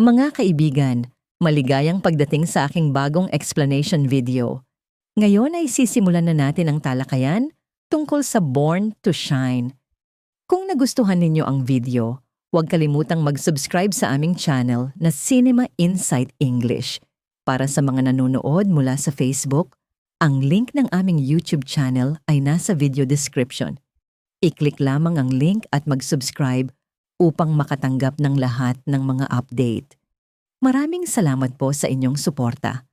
Mga kaibigan, maligayang pagdating sa aking bagong explanation video. Ngayon ay sisimulan na natin ang talakayan tungkol sa Born to Shine. Kung nagustuhan ninyo ang video, huwag kalimutang mag-subscribe sa aming channel na Cinema Insight English. Para sa mga nanonood mula sa Facebook, ang link ng aming YouTube channel ay nasa video description. I-click lamang ang link at mag-subscribe upang makatanggap ng lahat ng mga update. Maraming salamat po sa inyong suporta.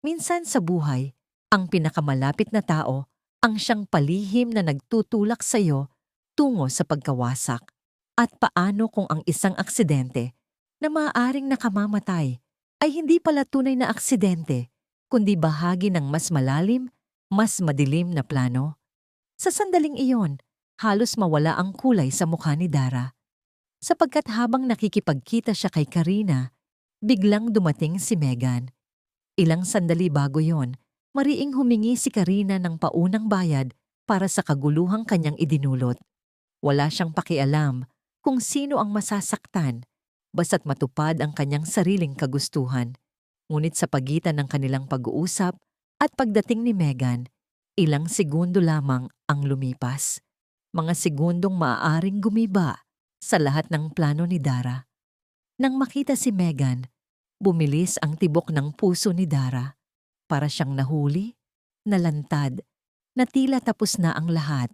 Minsan sa buhay, ang pinakamalapit na tao ang siyang palihim na nagtutulak sa iyo tungo sa pagkawasak. At paano kung ang isang aksidente na maaaring nakamamatay ay hindi pala tunay na aksidente, kundi bahagi ng mas malalim, mas madilim na plano? Sa sandaling iyon, halos mawala ang kulay sa mukha ni Dara. Sapagkat habang nakikipagkita siya kay Karina, biglang dumating si Megan. Ilang sandali bago yon, mariing humingi si Karina ng paunang bayad para sa kaguluhang kanyang idinulot. Wala siyang pakialam kung sino ang masasaktan, basta't matupad ang kanyang sariling kagustuhan. Ngunit sa pagitan ng kanilang pag-uusap at pagdating ni Megan, ilang segundo lamang ang lumipas. Mga segundong maaaring gumiba sa lahat ng plano ni Dara. Nang makita si Megan, bumilis ang tibok ng puso ni Dara. Para siyang nahuli, nalantad, na tila tapos na ang lahat.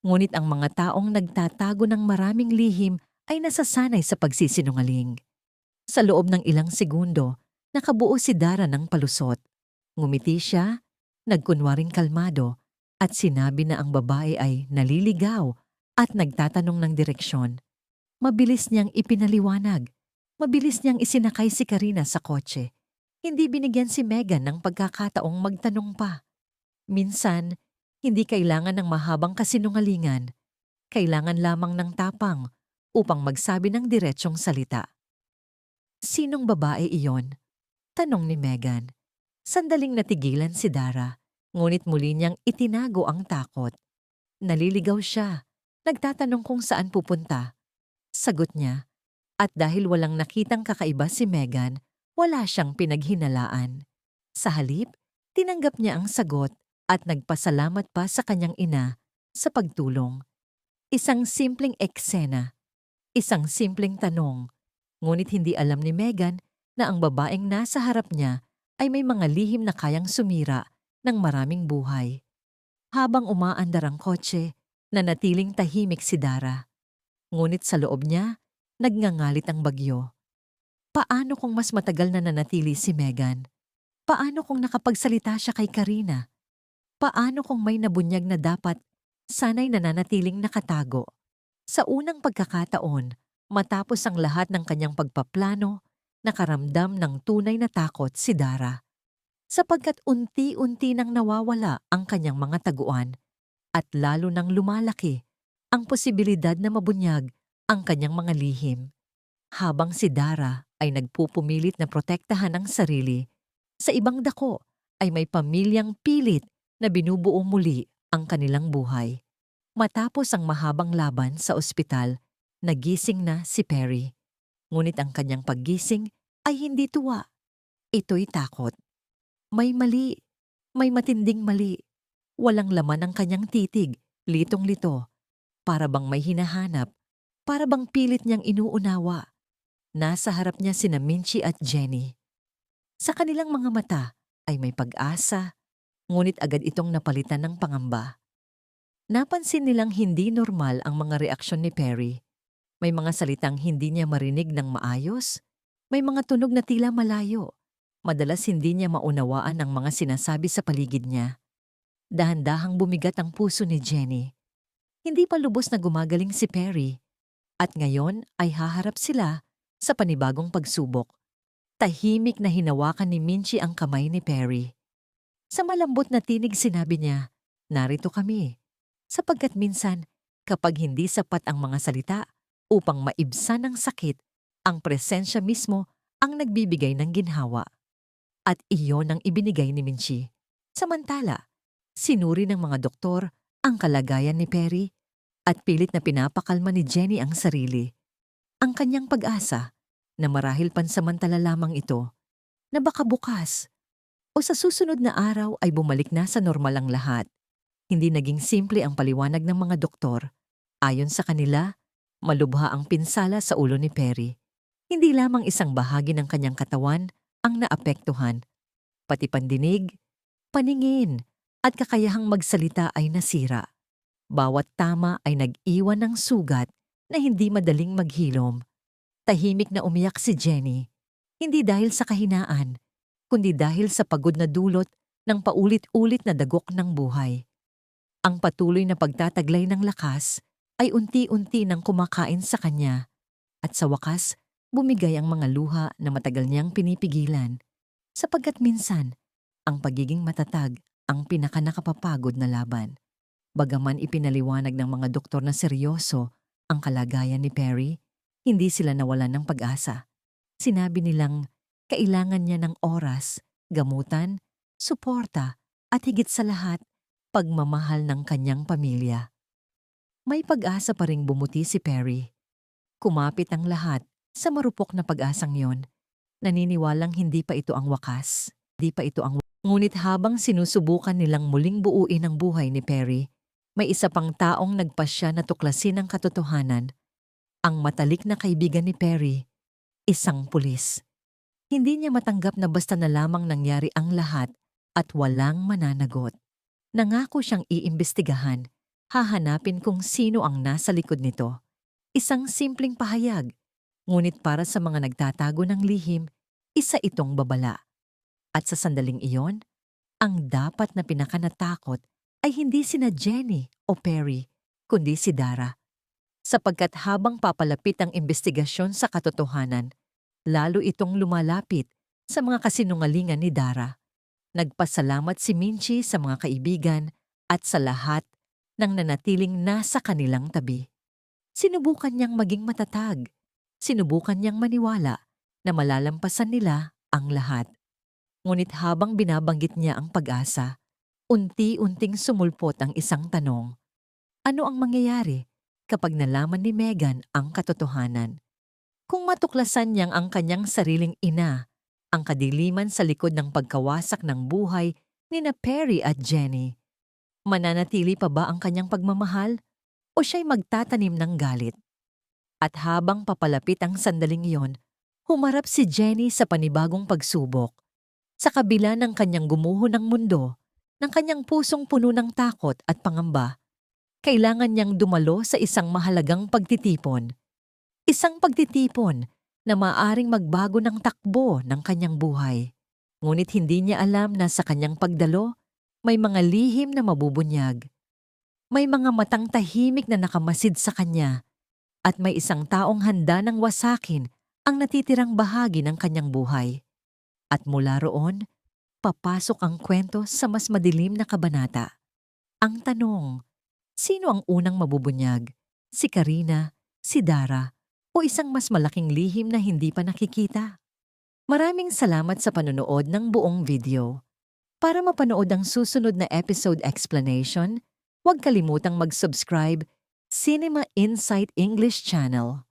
Ngunit ang mga taong nagtatago ng maraming lihim ay nasasanay sa pagsisinungaling. Sa loob ng ilang segundo, nakabuo si Dara ng palusot. Ngumiti siya, nagkunwaring kalmado, at sinabi na ang babae ay naliligaw at nagtatanong ng direksyon. Mabilis niyang ipinaliwanag. Mabilis niyang isinakay si Karina sa kotse. Hindi binigyan si Megan ng pagkakataong magtanong pa. Minsan, hindi kailangan ng mahabang kasinungalingan. Kailangan lamang ng tapang upang magsabi ng diretsyong salita. Sinong babae iyon? Tanong ni Megan. Sandaling natigilan si Dara, ngunit muli niyang itinago ang takot. Naliligaw siya. Nagtatanong kung saan pupunta. Sagot niya, at dahil walang nakitang kakaiba si Megan, wala siyang pinaghinalaan. Sa halip, tinanggap niya ang sagot at nagpasalamat pa sa kanyang ina sa pagtulong. Isang simpleng eksena, isang simpleng tanong, ngunit hindi alam ni Megan na ang babaeng nasa harap niya ay may mga lihim na kayang sumira ng maraming buhay. Habang umaandar ang kotse, nanatiling tahimik si Dara. Ngunit sa loob niya, nagngangalit ang bagyo. Paano kung mas matagal na nanatili si Megan? Paano kung nakapagsalita siya kay Karina? Paano kung may nabunyag na dapat sana'y nananatiling nakatago? Sa unang pagkakataon, matapos ang lahat ng kanyang pagpaplano, nakaramdam ng tunay na takot si Dara. Sapagkat unti-unti nang nawawala ang kanyang mga taguan at lalo nang lumalaki ang posibilidad na mabunyag ang kanyang mga lihim. Habang si Dara ay nagpupumilit na protektahan ang sarili, sa ibang dako ay may pamilyang pilit na binubuo muli ang kanilang buhay. Matapos ang mahabang laban sa ospital, nagising na si Perry. Ngunit ang kanyang paggising ay hindi tuwa. Ito'y takot. May mali. May matinding mali. Walang laman ang kanyang titig, litong-lito. Para bang may hinahanap, para bang pilit niyang inuunawa. Nasa harap niya sina Minchi at Jenny. Sa kanilang mga mata ay may pag-asa, ngunit agad itong napalitan ng pangamba. Napansin nilang hindi normal ang mga reaksyon ni Perry. May mga salitang hindi niya marinig ng maayos, may mga tunog na tila malayo. Madalas hindi niya maunawaan ang mga sinasabi sa paligid niya. Dahan-dahang bumigat ang puso ni Jenny. Hindi pa lubos na gumagaling si Perry at ngayon ay haharap sila sa panibagong pagsubok. Tahimik na hinawakan ni Minchi ang kamay ni Perry. Sa malambot na tinig sinabi niya, narito kami. Sapagkat minsan, kapag hindi sapat ang mga salita upang maibsan ang sakit, ang presensya mismo ang nagbibigay ng ginhawa. At iyon ang ibinigay ni Minchi. Samantala, sinuri ng mga doktor ang kalagayan ni Perry at pilit na pinapakalma ni Jenny ang sarili. Ang kanyang pag-asa, na marahil pansamantala lamang ito, na baka bukas o sa susunod na araw ay bumalik na sa normal ang lahat. Hindi naging simple ang paliwanag ng mga doktor. Ayon sa kanila, malubha ang pinsala sa ulo ni Perry. Hindi lamang isang bahagi ng kanyang katawan ang naapektuhan, pati pandinig, paningin, at kakayahang magsalita ay nasira. Bawat tama ay nag-iwan ng sugat na hindi madaling maghilom. Tahimik na umiyak si Jenny, hindi dahil sa kahinaan, kundi dahil sa pagod na dulot ng paulit-ulit na dagok ng buhay. Ang patuloy na pagtataglay ng lakas ay unti-unti nang kumakain sa kanya, at sa wakas, bumigay ang mga luha na matagal niyang pinipigilan, sapagkat minsan, ang pagiging matatag ang pinakanakapapagod na laban. Bagaman ipinaliwanag ng mga doktor na seryoso ang kalagayan ni Perry, hindi sila nawalan ng pag-asa. Sinabi nilang kailangan niya ng oras, gamutan, suporta, at higit sa lahat, pagmamahal ng kanyang pamilya. May pag-asa pa ring bumuti si Perry. Kumapit ang lahat sa marupok na pag-asang yon. Naniniwalang hindi pa ito ang wakas. Ngunit habang sinusubukan nilang muling buuin ang buhay ni Perry, may isa pang taong nagpasya na tuklasin ang katotohanan. Ang matalik na kaibigan ni Perry, isang pulis. Hindi niya matanggap na basta na lamang nangyari ang lahat at walang mananagot. Nangako siyang iimbestigahan, hahanapin kung sino ang nasa likod nito. Isang simpleng pahayag, ngunit para sa mga nagtatago ng lihim, isa itong babala. At sa sandaling iyon, ang dapat na pinakanatakot ay hindi sina Jenny o Perry, kundi si Dara. Sapagkat habang papalapit ang investigasyon sa katotohanan, lalo itong lumalapit sa mga kasinungalingan ni Dara. Nagpasalamat si Minchie sa mga kaibigan at sa lahat ng nanatiling nasa kanilang tabi. Sinubukan niyang maging matatag. Sinubukan niyang maniwala na malalampasan nila ang lahat. Ngunit habang binabanggit niya ang pag-asa, unti-unting sumulpot ang isang tanong. Ano ang mangyayari kapag nalaman ni Megan ang katotohanan? Kung matuklasan niyang ang kanyang sariling ina, ang kadiliman sa likod ng pagkawasak ng buhay ni na Perry at Jenny, mananatili pa ba ang kanyang pagmamahal o siya'y magtatanim ng galit? At habang papalapit ang sandaling iyon, humarap si Jenny sa panibagong pagsubok. Sa kabila ng kanyang gumuho ng mundo, ng kanyang pusong puno ng takot at pangamba, kailangan niyang dumalo sa isang mahalagang pagtitipon. Isang pagtitipon na maaaring magbago ng takbo ng kanyang buhay. Ngunit hindi niya alam na sa kanyang pagdalo, may mga lihim na mabubunyag. May mga matang tahimik na nakamasid sa kanya, at may isang taong handa ng wasakin ang natitirang bahagi ng kanyang buhay. At mula roon, papasok ang kwento sa mas madilim na kabanata. Ang tanong, sino ang unang mabubunyag? Si Karina, si Dara, o isang mas malaking lihim na hindi pa nakikita? Maraming salamat sa panonood ng buong video. Para mapanood ang susunod na episode explanation, huwag kalimutang mag-subscribe Cinema Insight English Channel.